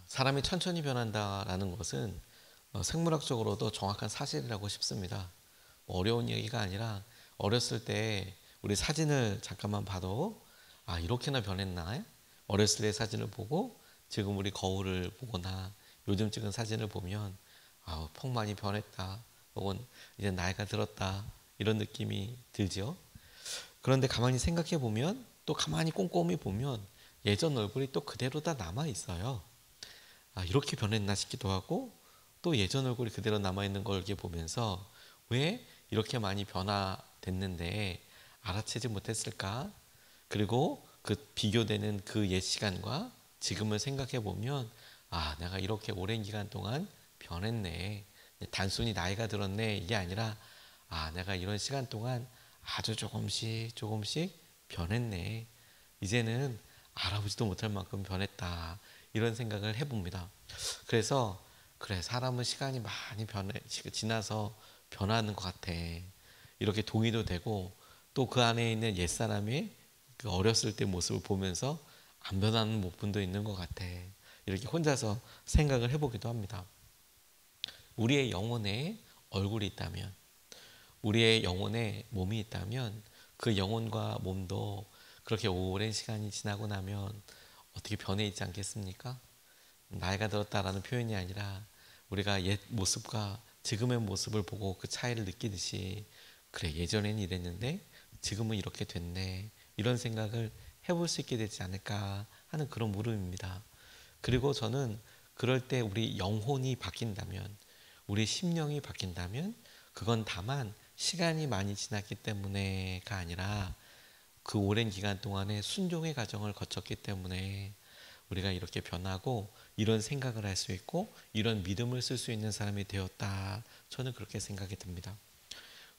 사람이 천천히 변한다라는 것은 생물학적으로도 정확한 사실이라고 싶습니다. 어려운 얘기가 아니라 어렸을 때 우리 사진을 잠깐만 봐도 이렇게나 변했나? 어렸을 때 사진을 보고 지금 우리 거울을 보거나 요즘 찍은 사진을 보면 폭 많이 변했다 혹은 이제 나이가 들었다 이런 느낌이 들죠. 그런데 가만히 생각해 보면 또 가만히 꼼꼼히 보면 예전 얼굴이 또 그대로 다 남아 있어요. 이렇게 변했나 싶기도 하고 또 예전 얼굴이 그대로 남아있는 걸 이렇게 보면서 왜 이렇게 많이 변화됐는데 알아채지 못했을까? 그리고 그 비교되는 그 옛 시간과 지금을 생각해 보면 내가 이렇게 오랜 기간 동안 변했네. 단순히 나이가 들었네 이게 아니라 내가 이런 시간 동안 아주 조금씩 조금씩 변했네. 이제는 알아보지도 못할 만큼 변했다. 이런 생각을 해봅니다. 그래서 그래, 사람은 시간이 많이 지나서 변하는 것 같아. 이렇게 동의도 되고 또 그 안에 있는 옛사람의 그 어렸을 때 모습을 보면서 안 변하는 부분도 있는 것 같아. 이렇게 혼자서 생각을 해보기도 합니다. 우리의 영혼에 얼굴이 있다면, 우리의 영혼에 몸이 있다면 그 영혼과 몸도 그렇게 오랜 시간이 지나고 나면 어떻게 변해 있지 않겠습니까? 나이가 들었다라는 표현이 아니라 우리가 옛 모습과 지금의 모습을 보고 그 차이를 느끼듯이 그래, 예전에는 이랬는데 지금은 이렇게 됐네, 이런 생각을 해볼 수 있게 되지 않을까 하는 그런 물음입니다. 그리고 저는 그럴 때 우리 영혼이 바뀐다면, 우리 심령이 바뀐다면 그건 다만 시간이 많이 지났기 때문에가 아니라 그 오랜 기간 동안에 순종의 과정을 거쳤기 때문에 우리가 이렇게 변하고 이런 생각을 할 수 있고 이런 믿음을 쓸 수 있는 사람이 되었다. 저는 그렇게 생각이 듭니다.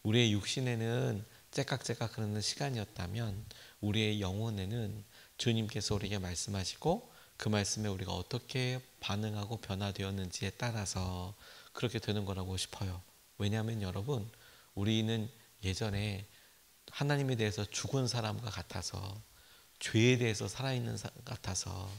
우리의 육신에는 째깍째깍 흐르는 시간이었다면 우리의 영혼에는 주님께서 우리에게 말씀하시고 그 말씀에 우리가 어떻게 반응하고 변화되었는지에 따라서 그렇게 되는 거라고 싶어요. 왜냐하면 여러분, 우리는 예전에 하나님에 대해서 죽은 사람과 같아서, 죄에 대해서 살아있는 같아서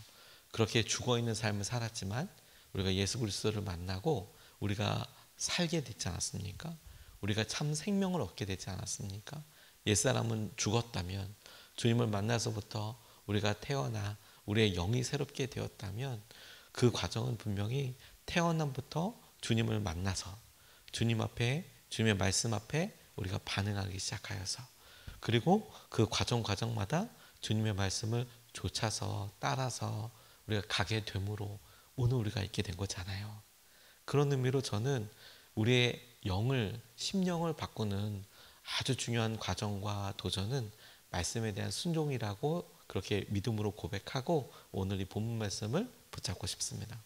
그렇게 죽어있는 삶을 살았지만 우리가 예수 그리스도를 만나고 우리가 살게 됐지 않았습니까? 우리가 참 생명을 얻게 되지 않았습니까? 옛사람은 죽었다면 주님을 만나서부터 우리가 태어나 우리의 영이 새롭게 되었다면 그 과정은 분명히 태어남부터 주님을 만나서 주님 앞에, 주님의 말씀 앞에 우리가 반응하기 시작하여서, 그리고 그 과정마다 주님의 말씀을 좇아서 따라서 우리가 가게 되므로 오늘 우리가 있게 된 거잖아요. 그런 의미로 저는 우리의 영을, 심령을 바꾸는 아주 중요한 과정과 도전은 말씀에 대한 순종이라고 그렇게 믿음으로 고백하고 오늘 이 본문 말씀을 붙잡고 싶습니다.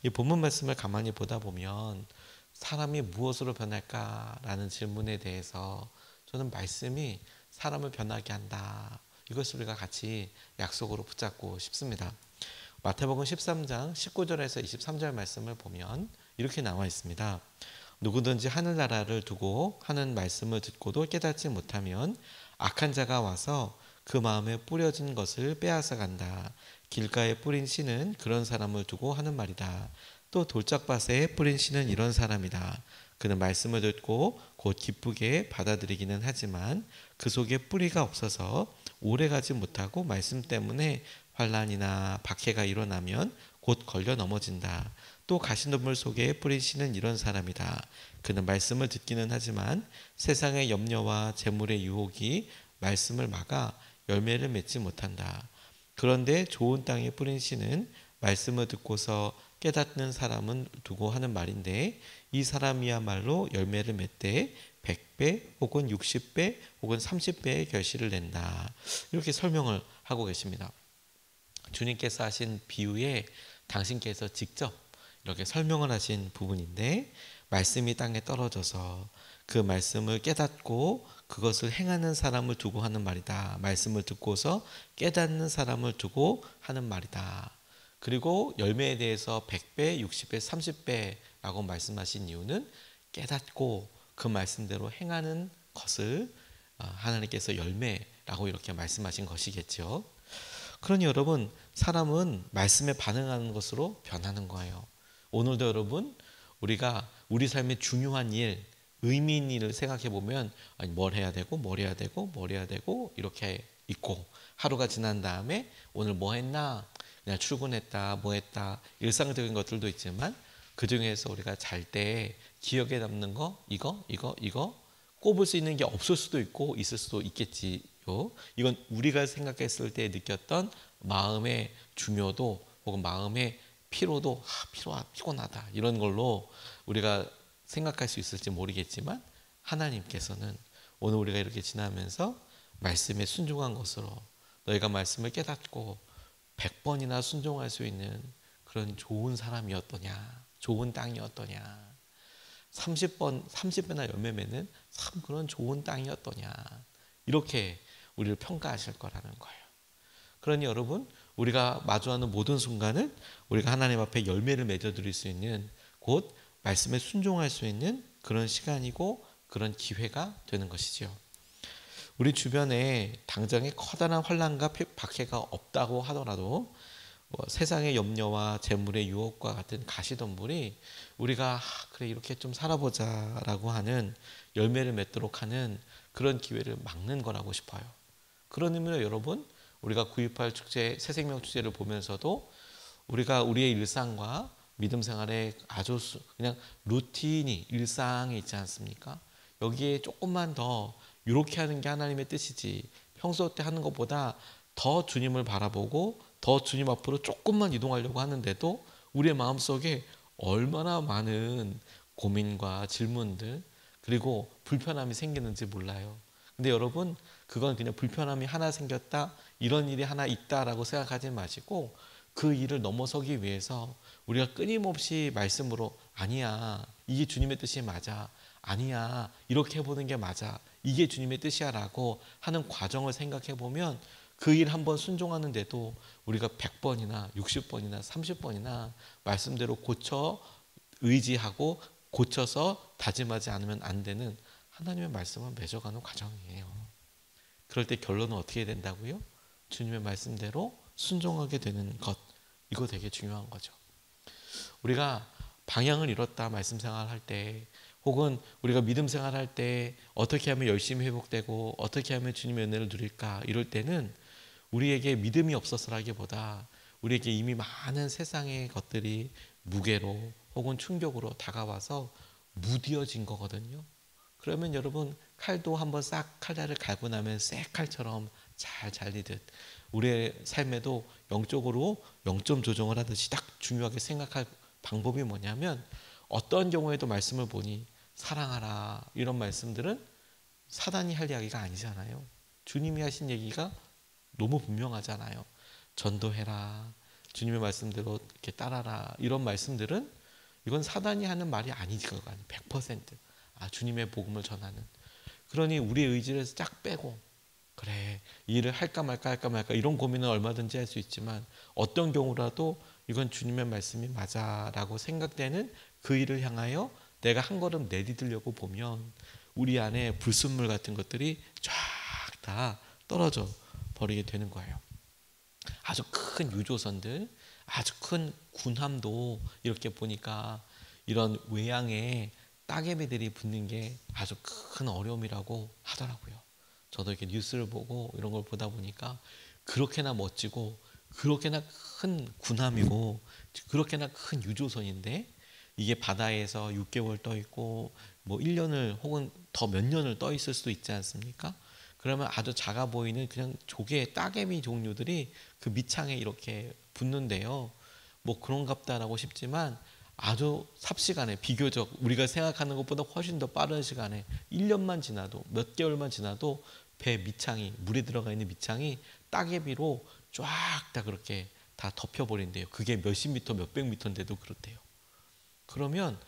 이 본문 말씀을 가만히 보다 보면 사람이 무엇으로 변할까라는 질문에 대해서 저는 말씀이 사람을 변하게 한다, 이것을 우리가 같이 약속으로 붙잡고 싶습니다. 마태복음 13장 19절에서 23절 말씀을 보면 이렇게 나와 있습니다. 누구든지 하늘나라를 두고 하는 말씀을 듣고도 깨닫지 못하면 악한 자가 와서 그 마음에 뿌려진 것을 빼앗아 간다. 길가에 뿌린 씨는 그런 사람을 두고 하는 말이다. 또 돌짝밭에 뿌린 씨는 이런 사람이다. 그는 말씀을 듣고 곧 기쁘게 받아들이기는 하지만 그 속에 뿌리가 없어서 오래가지 못하고 말씀 때문에 환난이나 박해가 일어나면 곧 걸려 넘어진다. 또 가시덤불 속에 뿌린 씨는 이런 사람이다. 그는 말씀을 듣기는 하지만 세상의 염려와 재물의 유혹이 말씀을 막아 열매를 맺지 못한다. 그런데 좋은 땅에 뿌린 씨는 말씀을 듣고서 깨닫는 사람은 두고 하는 말인데 이 사람이야말로 열매를 맺되 100배 혹은 60배 혹은 30배의 결실을 낸다. 이렇게 설명을 하고 계십니다. 주님께서 하신 비유에 당신께서 직접 이렇게 설명을 하신 부분인데, 말씀이 땅에 떨어져서 그 말씀을 깨닫고 그것을 행하는 사람을 두고 하는 말이다. 말씀을 듣고서 깨닫는 사람을 두고 하는 말이다. 그리고 열매에 대해서 100배, 60배, 30배라고 말씀하신 이유는 깨닫고 그 말씀대로 행하는 것을 하나님께서 열매라고 이렇게 말씀하신 것이겠죠. 그러니 여러분, 사람은 말씀에 반응하는 것으로 변하는 거예요. 오늘도 여러분, 우리가 우리 삶의 중요한 일, 의미 있는 일을 생각해 보면, 아니, 뭘 해야 되고 뭘 해야 되고 뭘 해야 되고 이렇게 있고, 하루가 지난 다음에 오늘 뭐 했나, 그냥 출근했다 뭐 했다, 일상적인 것들도 있지만 그 중에서 우리가 잘 때 기억에 남는 거, 이거 꼽을 수 있는 게 없을 수도 있고 있을 수도 있겠지요. 이건 우리가 생각했을 때 느꼈던 마음의 중요도 혹은 마음의 피로도, 피곤하다, 이런 걸로 우리가 생각할 수 있을지 모르겠지만, 하나님께서는 오늘 우리가 이렇게 지나면서 말씀에 순종한 것으로 너희가 말씀을 깨닫고 100번이나 순종할 수 있는 그런 좋은 사람이었더냐, 좋은 땅이었더냐, 30배나 열매 맺는 참 그런 좋은 땅이었더냐, 이렇게 우리를 평가하실 거라는 거예요. 그러니 여러분, 우리가 마주하는 모든 순간을 우리가 하나님 앞에 열매를 맺어드릴 수 있는, 곧 말씀에 순종할 수 있는 그런 시간이고 그런 기회가 되는 것이죠. 우리 주변에 당장에 커다란 환난과 박해가 없다고 하더라도 세상의 염려와 재물의 유혹과 같은 가시덤불이 우리가 그래 이렇게 좀 살아보자라고 하는 열매를 맺도록 하는 그런 기회를 막는 거라고 싶어요. 그런 의미로 여러분, 우리가 9.18 축제, 새생명 축제를 보면서도 우리가 우리의 일상과 믿음 생활에 아주 그냥 루틴이 일상에 있지 않습니까? 여기에 조금만 더 이렇게 하는 게 하나님의 뜻이지, 평소 때 하는 것보다 더 주님을 바라보고 더 주님 앞으로 조금만 이동하려고 하는데도 우리의 마음속에 얼마나 많은 고민과 질문들, 그리고 불편함이 생기는지 몰라요. 근데 여러분, 그건 그냥 불편함이 하나 생겼다, 이런 일이 하나 있다라고 생각하지 마시고, 그 일을 넘어서기 위해서 우리가 끊임없이 말씀으로, 아니야, 이게 주님의 뜻이 맞아, 아니야, 이렇게 해보는 게 맞아, 이게 주님의 뜻이야 라고 하는 과정을 생각해 보면, 그 일 한번 순종하는데도 우리가 100번이나 60번이나 30번이나 말씀대로 고쳐 의지하고 고쳐서 다짐하지 않으면 안 되는 하나님의 말씀을 맺어가는 과정이에요. 그럴 때 결론은 어떻게 된다고요? 주님의 말씀대로 순종하게 되는 것, 이거 되게 중요한 거죠. 우리가 방향을 잃었다, 말씀 생활할 때, 혹은 우리가 믿음 생활할 때 어떻게 하면 열심히 회복되고 어떻게 하면 주님의 은혜를 누릴까, 이럴 때는 우리에게 믿음이 없어서라기보다 우리에게 이미 많은 세상의 것들이 무게로 혹은 충격으로 다가와서 무뎌진 거거든요. 그러면 여러분, 칼도 한번 싹 칼날을 갈고 나면 새 칼처럼 잘 잘리듯 우리의 삶에도 영적으로 영점 조정을 하듯이 딱 중요하게 생각할 방법이 뭐냐면, 어떤 경우에도 말씀을 보니 사랑하라, 이런 말씀들은 사단이 할 이야기가 아니잖아요. 주님이 하신 얘기가 너무 분명하잖아요. 전도해라, 주님의 말씀대로 이렇게 따라라, 이런 말씀들은 이건 사단이 하는 말이 아니지. 그건 100% 주님의 복음을 전하는. 그러니 우리의 의지를 쫙 빼고, 그래, 이 일을 할까 말까 이런 고민은 얼마든지 할 수 있지만, 어떤 경우라도 이건 주님의 말씀이 맞아라고 생각되는 그 일을 향하여 내가 한 걸음 내디디려고 보면 우리 안에 불순물 같은 것들이 쫙 다 떨어져 버리게 되는 거예요. 아주 큰 유조선들, 아주 큰 군함도 이렇게 보니까 이런 외양에 따개비들이 붙는 게 아주 큰 어려움이라고 하더라고요. 저도 이렇게 뉴스를 보고 이런 걸 보다 보니까 그렇게나 멋지고 그렇게나 큰 군함이고 그렇게나 큰 유조선인데, 이게 바다에서 6개월 떠 있고 뭐 1년을 혹은 더 몇 년을 떠 있을 수도 있지 않습니까? 그러면 아주 작아 보이는 그냥 조개, 따개비 종류들이 그 밑창에 이렇게 붙는데요. 뭐 그런갑다라고 싶지만 아주 삽시간에, 비교적 우리가 생각하는 것보다 훨씬 더 빠른 시간에 1년만 지나도, 몇 개월만 지나도 배 밑창이, 물에 들어가 있는 밑창이 따개비로 쫙 다 그렇게 다 덮여버린대요. 그게 몇십 미터, 몇백 미터인데도 그렇대요. 그러면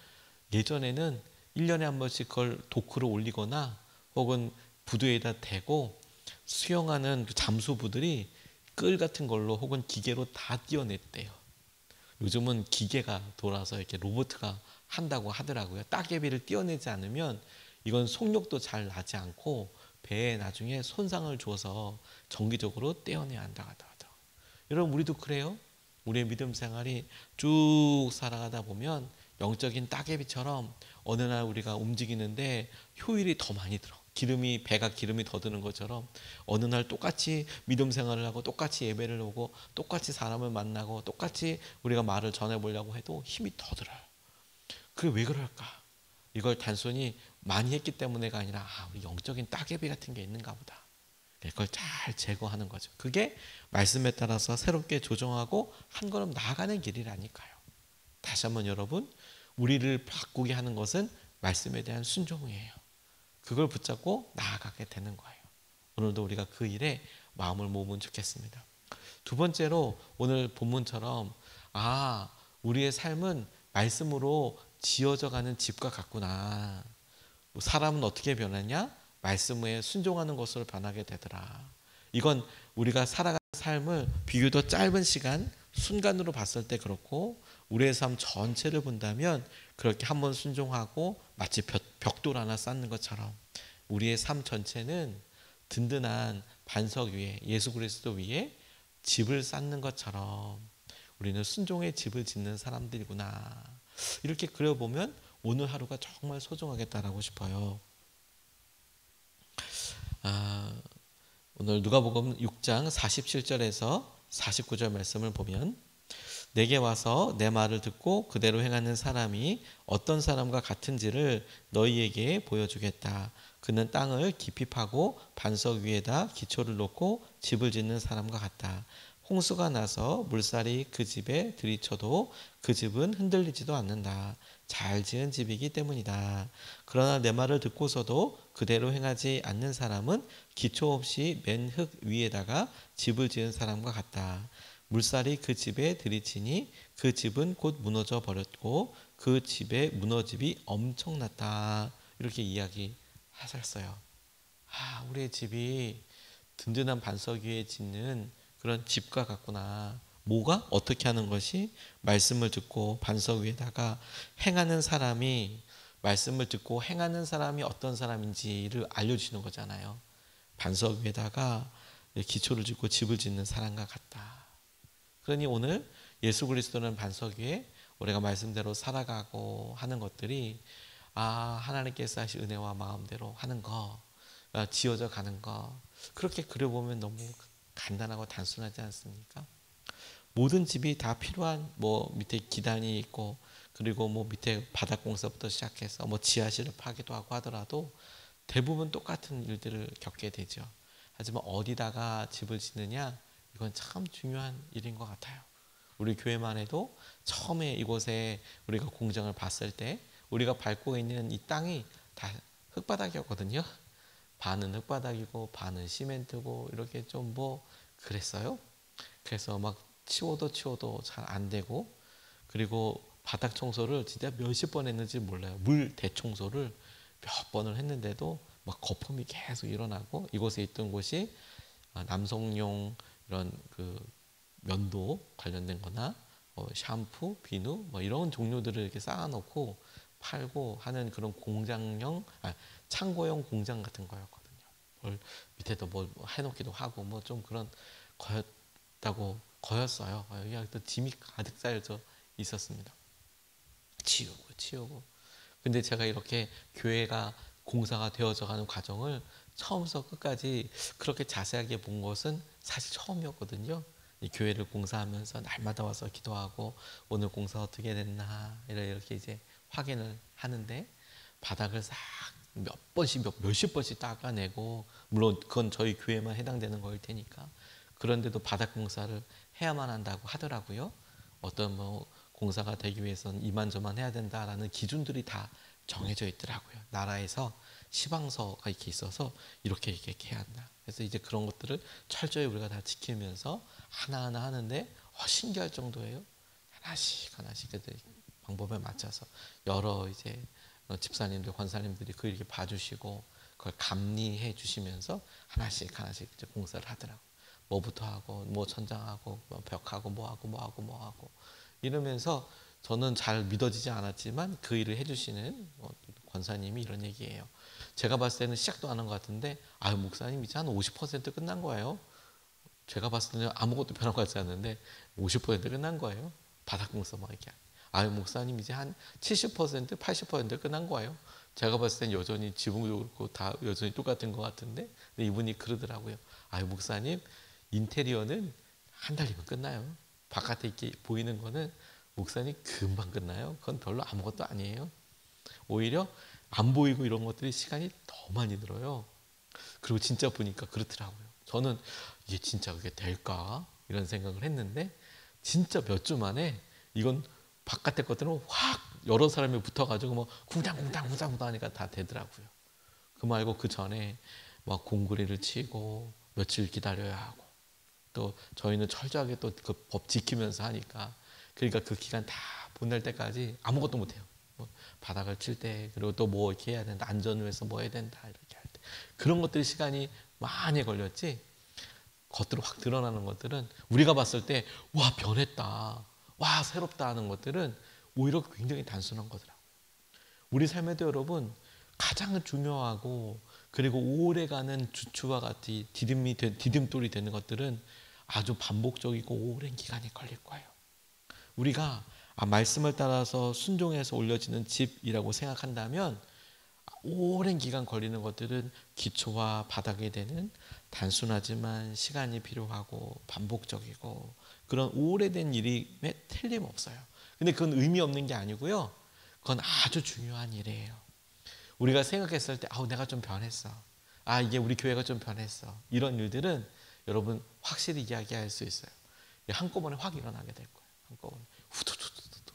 예전에는 1년에 한 번씩 그걸 도크로 올리거나 혹은 부두에다 대고 수영하는 그 잠수부들이 끌 같은 걸로 혹은 기계로 다 띄어냈대요. 요즘은 기계가 돌아서 이렇게 로봇가 한다고 하더라고요. 따개비를 띄어내지 않으면 이건 속력도 잘 나지 않고 배에 나중에 손상을 줘서 정기적으로 떼어내야 한다고 하더라고요. 여러분 우리도 그래요. 우리의 믿음 생활이 쭉 살아가다 보면 영적인 따개비처럼 어느 날 우리가 움직이는데 효율이 더 많이 들어. 배가 기름이 더 드는 것처럼 어느 날 똑같이 믿음 생활을 하고 똑같이 예배를 오고 똑같이 사람을 만나고 똑같이 우리가 말을 전해보려고 해도 힘이 더 들어요. 그게 왜 그럴까? 이걸 단순히 많이 했기 때문에가 아니라 우리 영적인 따개비 같은 게 있는가 보다. 그걸 잘 제거하는 거죠. 그게 말씀에 따라서 새롭게 조정하고 한 걸음 나아가는 길이라니까요. 다시 한번 여러분, 우리를 바꾸게 하는 것은 말씀에 대한 순종이에요. 그걸 붙잡고 나아가게 되는 거예요. 오늘도 우리가 그 일에 마음을 모으면 좋겠습니다. 두 번째로 오늘 본문처럼 우리의 삶은 말씀으로 지어져 가는 집과 같구나. 사람은 어떻게 변하냐? 말씀에 순종하는 것으로 변하게 되더라. 이건 우리가 살아가는 삶을 비교적 짧은 시간, 순간으로 봤을 때 그렇고 우리의 삶 전체를 본다면 그렇게 한번 순종하고 마치 벽돌 하나 쌓는 것처럼 우리의 삶 전체는 든든한 반석 위에 예수 그리스도 위에 집을 쌓는 것처럼 우리는 순종의 집을 짓는 사람들이구나. 이렇게 그려보면 오늘 하루가 정말 소중하겠다라고 싶어요. 오늘 누가복음 6장 47절에서 49절 말씀을 보면 내게 와서 내 말을 듣고 그대로 행하는 사람이 어떤 사람과 같은지를 너희에게 보여주겠다. 그는 땅을 깊이 파고 반석 위에다 기초를 놓고 집을 짓는 사람과 같다. 홍수가 나서 물살이 그 집에 들이쳐도 그 집은 흔들리지도 않는다. 잘 지은 집이기 때문이다. 그러나 내 말을 듣고서도 그대로 행하지 않는 사람은 기초 없이 맨 흙 위에다가 집을 지은 사람과 같다. 물살이 그 집에 들이치니 그 집은 곧 무너져 버렸고 그 집의 무너짐이 엄청났다. 이렇게 이야기하셨어요. 우리의 집이 든든한 반석 위에 짓는 그런 집과 같구나. 뭐가? 어떻게 하는 것이? 말씀을 듣고 반석 위에다가 행하는 사람이 말씀을 듣고 행하는 사람이 어떤 사람인지를 알려주시는 거잖아요. 반석 위에다가 기초를 짓고 집을 짓는 사람과 같다. 그러니 오늘 예수 그리스도는 반석 위에 우리가 말씀대로 살아가고 하는 것들이 하나님께서 하신 은혜와 마음대로 하는 거, 지어져 가는 거, 그렇게 그려보면 너무 간단하고 단순하지 않습니까? 모든 집이 다 필요한 밑에 기단이 있고 그리고 밑에 바닥 공사부터 시작해서 지하실을 파기도 하고 하더라도 대부분 똑같은 일들을 겪게 되죠. 하지만 어디다가 집을 짓느냐, 이건 참 중요한 일인 것 같아요. 우리 교회만 해도 처음에 이곳에 우리가 공장을 봤을 때 우리가 밟고 있는 이 땅이 다 흙바닥이었거든요. 반은 흙바닥이고 반은 시멘트고 이렇게 좀 그랬어요. 그래서 막 치워도 잘 안 되고, 그리고 바닥 청소를 진짜 몇십 번 했는지 몰라요. 물 대청소를 몇 번을 했는데도 막 거품이 계속 일어나고, 이곳에 있던 곳이 남성용 이런 그 면도 관련된 거나 샴푸, 비누 이런 종류들을 이렇게 쌓아놓고 팔고 하는 그런 공장형, 창고형 공장 같은 거였거든요. 밑에도 해놓기도 하고 좀 그런 거였어요. 여기가 또 짐이 가득 쌓여져 있었습니다. 치우고. 근데 제가 이렇게 교회가 공사가 되어져 가는 과정을 처음부터 끝까지 그렇게 자세하게 본 것은 사실 처음이었거든요. 이 교회를 공사하면서 날마다 와서 기도하고 오늘 공사 어떻게 됐나 이렇게 이제 확인을 하는데, 바닥을 싹 몇십 번씩 닦아내고, 물론 그건 저희 교회만 해당되는 거일 테니까, 그런데도 바닥 공사를 해야만 한다고 하더라고요. 어떤 공사가 되기 위해서는 이만저만 해야 된다라는 기준들이 다 정해져 있더라고요. 나라에서 시방서가 이렇게 있어서 이렇게 해야 한다. 그래서 이제 그런 것들을 철저히 우리가 다 지키면서 하나하나 하는데 신기할 정도예요. 하나씩 방법에 맞춰서 여러 이제 집사님들, 권사님들이 그 이렇게 봐주시고 그걸 감리해 주시면서 하나씩 이제 공사를 하더라고. 뭐부터 하고 천장하고 벽하고 뭐하고 이러면서 저는 잘 믿어지지 않았지만 그 일을 해주시는 권사님이 이런 얘기예요. 제가 봤을 때는 시작도 안 한 것 같은데 목사님 이제 한 50% 끝난 거예요. 제가 봤을 때는 아무것도 변한 것 같지 않는데 50% 끝난 거예요. 바닥공사 막 이렇게. 아유 목사님 이제 한 70% 80% 끝난 거예요. 제가 봤을 땐 여전히 지붕도 그렇고 다 여전히 똑같은 것 같은데, 근데 이분이 그러더라고요. 아유 목사님 인테리어는 한 달이면 끝나요. 바깥에 이렇게 보이는 거는 목사님 금방 끝나요. 그건 별로 아무것도 아니에요. 오히려 안 보이고 이런 것들이 시간이 더 많이 들어요. 그리고 진짜 보니까 그렇더라고요. 저는 이게 진짜 그게 될까? 이런 생각을 했는데 진짜 몇 주 만에 이건 바깥의 것들은 확 여러 사람이 붙어가지고 뭐 쿵당쿵당 하니까 다 되더라고요. 그 말고 그 전에 막 공구리를 치고 며칠 기다려야 하고, 또 저희는 철저하게 또 그 법 지키면서 하니까, 그러니까 그 기간 다 보낼 때까지 아무것도 못해요. 뭐 바닥을 칠 때, 그리고 또 뭐 이렇게 해야 된다, 안전을 위해서 뭐 해야 된다 이렇게 할 때, 그런 것들이 시간이 많이 걸렸지. 겉으로 확 드러나는 것들은 우리가 봤을 때 와 변했다, 와 새롭다 하는 것들은 오히려 굉장히 단순한 거더라고요. 우리 삶에도 여러분 가장 중요하고 그리고 오래가는 주추와 같이 디딤돌이 되는 것들은 아주 반복적이고 오랜 기간이 걸릴 거예요. 우리가 말씀을 따라서 순종해서 올려지는 집이라고 생각한다면 오랜 기간 걸리는 것들은 기초와 바닥이 되는 단순하지만 시간이 필요하고 반복적이고 그런 오래된 일임에 틀림없어요. 근데 그건 의미 없는 게 아니고요. 그건 아주 중요한 일이에요. 우리가 생각했을 때 내가 좀 변했어. 이게 우리 교회가 좀 변했어. 이런 일들은 여러분 확실히 이야기할 수 있어요. 한꺼번에 확 일어나게 될 거예요. 한꺼번에 후두두두두.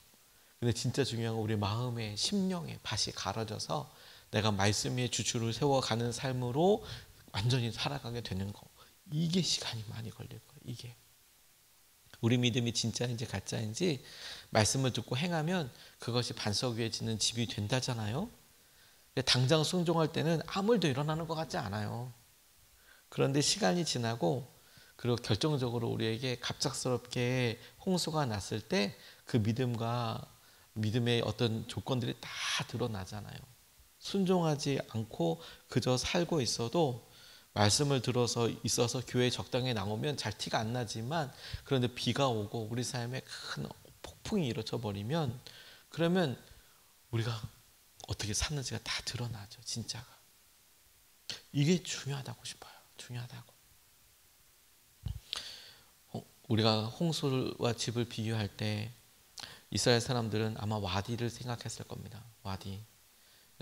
근데 진짜 중요한 건 우리 마음의 심령의 밭이 갈아져서 내가 말씀 위에 주추를 세워가는 삶으로 완전히 살아가게 되는 거. 이게 시간이 많이 걸릴 거예요. 이게. 우리 믿음이 진짜인지 가짜인지 말씀을 듣고 행하면 그것이 반석 위에 짓는 집이 된다잖아요. 근데 당장 순종할 때는 아무 일도 일어나는 것 같지 않아요. 그런데 시간이 지나고 그리고 결정적으로 우리에게 갑작스럽게 홍수가 났을 때 그 믿음과 믿음의 어떤 조건들이 다 드러나잖아요. 순종하지 않고 그저 살고 있어도 말씀을 들어서 있어서 교회에 적당히 나오면 잘 티가 안 나지만, 그런데 비가 오고 우리 삶에 큰 폭풍이 일어져 버리면 그러면 우리가 어떻게 샀는지가 다 드러나죠. 진짜가. 이게 중요하다고 싶어요. 중요하다고. 우리가 홍수와 집을 비유할 때 이스라엘 사람들은 아마 와디를 생각했을 겁니다. 와디.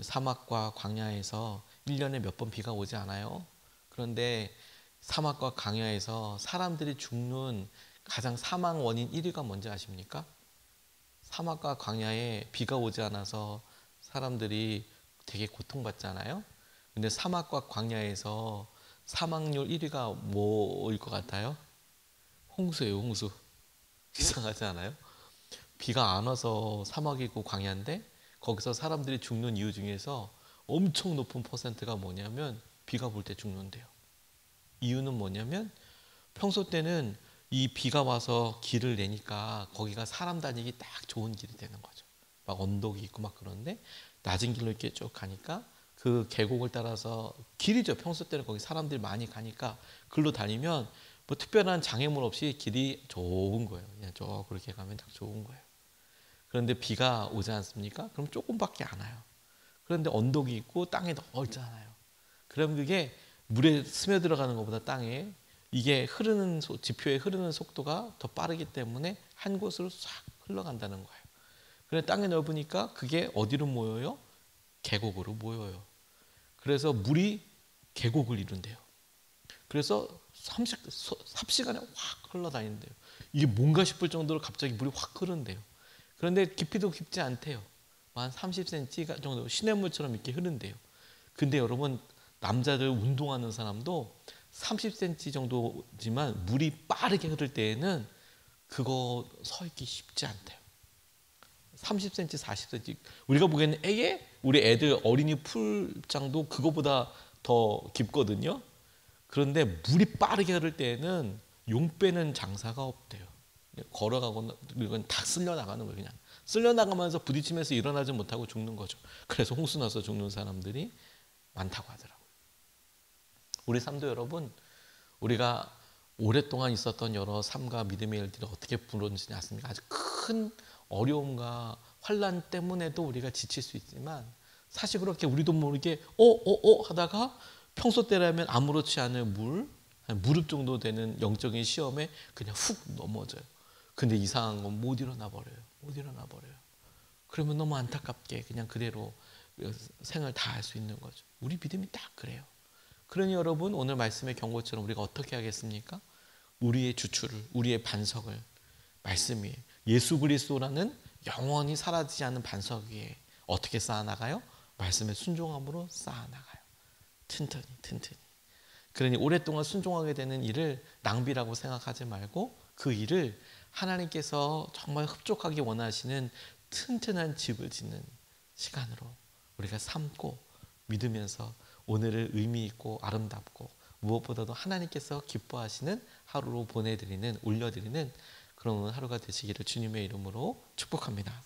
사막과 광야에서 1년에 몇 번 비가 오지 않아요? 그런데 사막과 광야에서 사람들이 죽는 가장 사망 원인 1위가 뭔지 아십니까? 사막과 광야에 비가 오지 않아서 사람들이 되게 고통받잖아요. 근데 사막과 광야에서 사망률 1위가 뭐일 것 같아요? 홍수예요, 홍수. 이상하지 않아요? 비가 안 와서 사막이고 광야인데 거기서 사람들이 죽는 이유 중에서 엄청 높은 퍼센트가 뭐냐면 비가 올 때 죽는데요. 이유는 뭐냐면 평소 때는 이 비가 와서 길을 내니까 거기가 사람 다니기 딱 좋은 길이 되는 거죠. 막 언덕이 있고 막 그런데 낮은 길로 이렇게 쭉 가니까 그 계곡을 따라서 길이죠. 평소 때는 거기 사람들이 많이 가니까 글로 다니면 뭐 특별한 장애물 없이 길이 좋은 거예요. 그냥 쭉 그렇게 가면 딱 좋은 거예요. 그런데 비가 오지 않습니까? 그럼 조금밖에 안 와요. 그런데 언덕이 있고 땅에 넓잖아요. 그럼 그게 물에 스며들어가는 것보다 땅에 이게 지표에 흐르는 속도가 더 빠르기 때문에 한 곳으로 싹 흘러간다는 거예요. 그런데 땅이 넓으니까 그게 어디로 모여요? 계곡으로 모여요. 그래서 물이 계곡을 이룬대요. 그래서 삽시간에 확 흘러다닌대요. 이게 뭔가 싶을 정도로 갑자기 물이 확 흐른대요. 그런데 깊이도 깊지 않대요. 한 30cm 정도 시냇물처럼 이렇게 흐른대요. 근데 여러분 남자들 운동하는 사람도 30cm 정도지만 물이 빠르게 흐를 때에는 그거 서 있기 쉽지 않대요. 30cm, 40cm. 우리가 보기에는 우리 애들 어린이 풀장도 그거보다 더 깊거든요. 그런데 물이 빠르게 흐를 때에는 용 빼는 장사가 없대요. 걸어가거나 이건 다 쓸려 나가는 거예요. 그냥 쓸려 나가면서 부딪히면서 일어나지 못하고 죽는 거죠. 그래서 홍수 나서 죽는 사람들이 많다고 하더라고요. 우리 삶도 여러분, 우리가 오랫동안 있었던 여러 삶과 믿음의 일들이 어떻게 부러지지 않습니까? 아주 큰 어려움과 환란 때문에도 우리가 지칠 수 있지만 사실 그렇게 우리도 모르게 하다가 평소 때라면 아무렇지 않을 한 무릎 정도 되는 영적인 시험에 그냥 훅 넘어져요. 근데 이상한 건 못 일어나 버려요. 못 일어나 버려요. 그러면 너무 안타깝게 그냥 그대로 생을 다할 수 있는 거죠. 우리 믿음이 딱 그래요. 그러니 여러분, 오늘 말씀의 경고처럼 우리가 어떻게 하겠습니까? 우리의 주추를, 우리의 반석을 말씀 위에, 예수 그리스도라는 영원히 사라지지 않는 반석 위에 어떻게 쌓아나가요? 말씀의 순종함으로 쌓아나가요. 튼튼히 튼튼히. 그러니 오랫동안 순종하게 되는 일을 낭비라고 생각하지 말고 그 일을 하나님께서 정말 흡족하게 원하시는 튼튼한 집을 짓는 시간으로 우리가 삼고 믿으면서 오늘을 의미 있고 아름답고 무엇보다도 하나님께서 기뻐하시는 하루로 보내드리는, 올려드리는 그런 하루가 되시기를 주님의 이름으로 축복합니다.